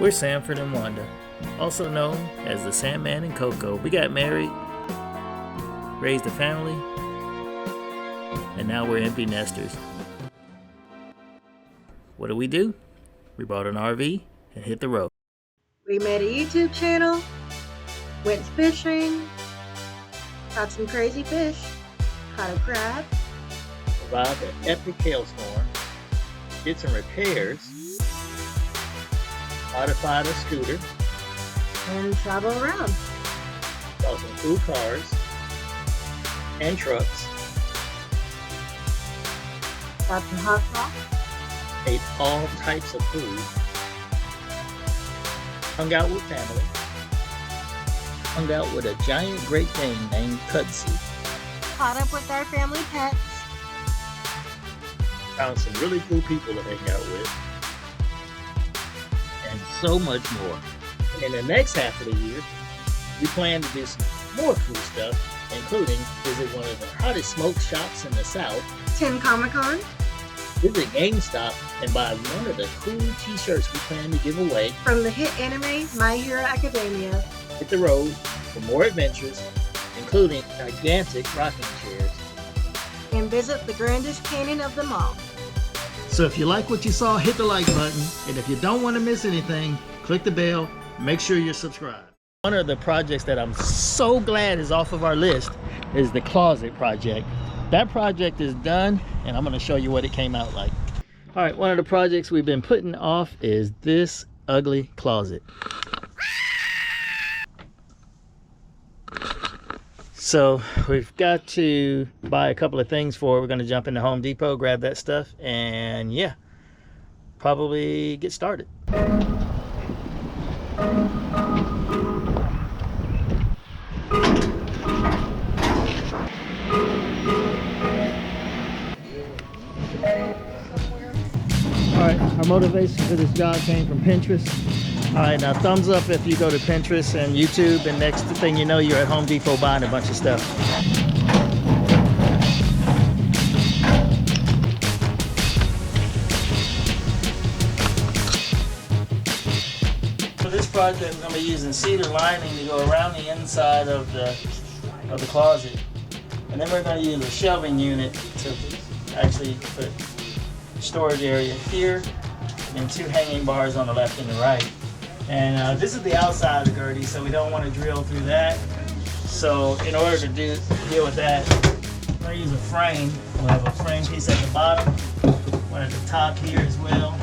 We're Sanford and Wanda, also known as the Sandman and Coco. We got married, raised a family, and now we're empty nesters. What do? We bought an RV and hit the road. We made a YouTube channel, went fishing, caught some crazy fish, caught a crab, Survived an epic hailstorm, did some repairs, modified a scooter, and travel around. saw some cool cars and trucks, Got some hot sauce, ate all types of food, hung out with family, hung out with a giant Great Dane named Kudzu, caught up with our family pets, found some really cool people to hang out with, and so much more. In the next half of the year, we plan to do some more cool stuff, including visit one of the hottest smoke shops in the South, attend Comic-Con, visit GameStop, and buy one of the cool t-shirts we plan to give away. from the hit anime My Hero Academia. Hit the road for more adventures, including gigantic rocking chairs. And visit the grandest canyon of them all. So if you like what you saw, hit the like button. And if you don't want to miss anything, click the bell. Make sure you're subscribed. One of the projects that I'm so glad is off of our list is the closet project. That project is done, and I'm going to show you what it came out like. All right, one of the projects we've been putting off is this ugly closet. So we've got to buy a couple of things for it. We're going to jump into Home Depot, grab that stuff, and yeah, probably get started. Alright, our motivation for this job came from Pinterest. Alright, now thumbs up if you go to Pinterest and YouTube, and next thing you know, you're at Home Depot buying a bunch of stuff. For this project, I'm going to be using cedar lining to go around the inside of the closet. And then we're going to use a shelving unit to actually put storage area here, and 2 hanging bars on the left and the right. And this is the outside of the Gertie, so we don't want to drill through that. So in order to deal with that, I'm going to use a frame. We'll have a frame piece at the bottom, one at the top here as well.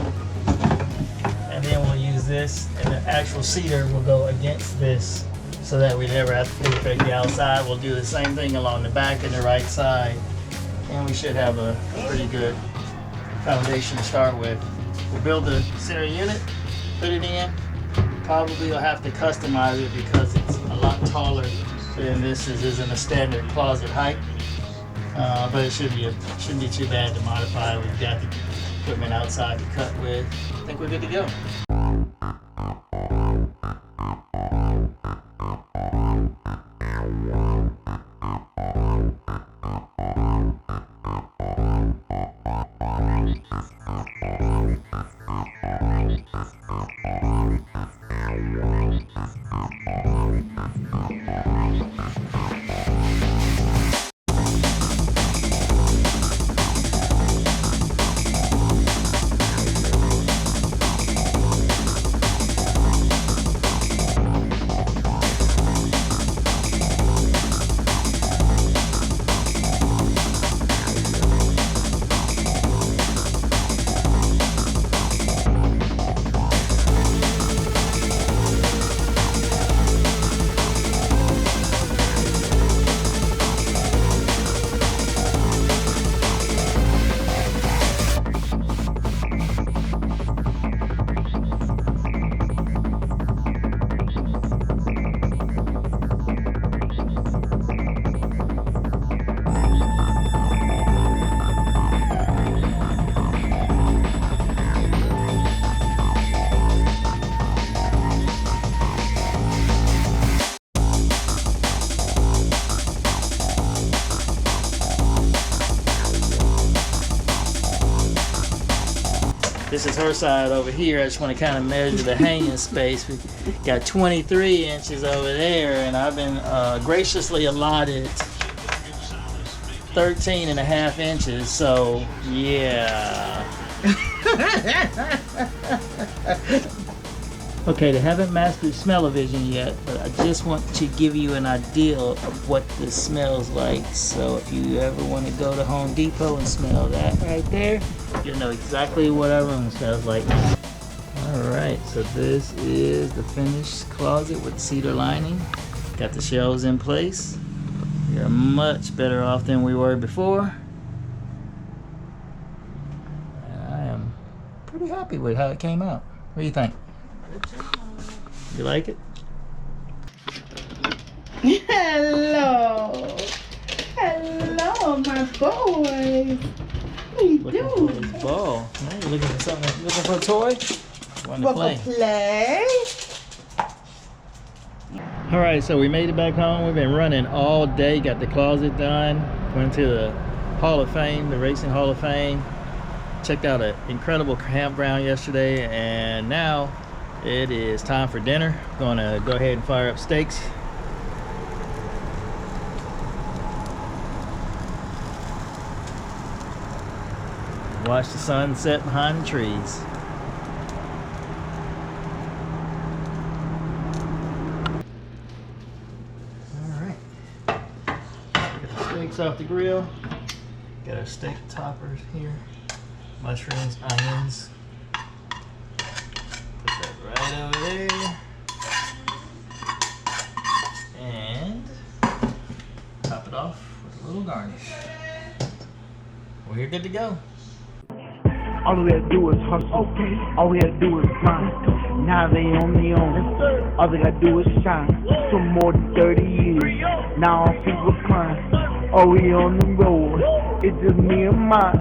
And then we'll use this, and the actual cedar will go against this so that we never have to penetrate the outside. We'll do the same thing along the back and the right side. And we should have a pretty good foundation to start with. We'll build the center unit, put it in. Probably you'll have to customize it because it's a lot taller than this isn't a standard closet height. But it shouldn't be too bad to modify. We've got the equipment outside to cut with. I think we're good to go. This is her side over here. I just want to kind of measure the hanging space. We got 23 inches over there, and I've been graciously allotted 13 and a half inches. So yeah. Okay, they haven't mastered smell-o-vision yet, but I just want to give you an idea of what this smells like. So if you ever want to go to Home Depot and smell that right there, you'll know exactly what our room smells like. Alright, so this is the finished closet with cedar lining. Got the shelves in place. We are much better off than we were before. And I am pretty happy with how it came out. What do you think? You like it? Hello. Hello, my boys. What are you Looking for doing? this ball. Hey, you looking for something? Looking for a toy? Want to Want play? to play? Alright, so we made it back home. We've been running all day, got the closet done, went to the Hall of Fame, the Racing Hall of Fame, checked out an incredible campground yesterday, and now it is time for dinner. Gonna go ahead and fire up steaks. Watch the sun set behind the trees. Steaks off the grill. Got our steak toppers here. Mushrooms, onions. Put that right over there. And top it off with a little garnish. Well, you're good to go. All we gotta do is hustle. All we gotta do is grind. Now they on their own. All they gotta do is shine. For more than 30 years. Now I'm super recline. Oh, we on the road. It's just me and mine.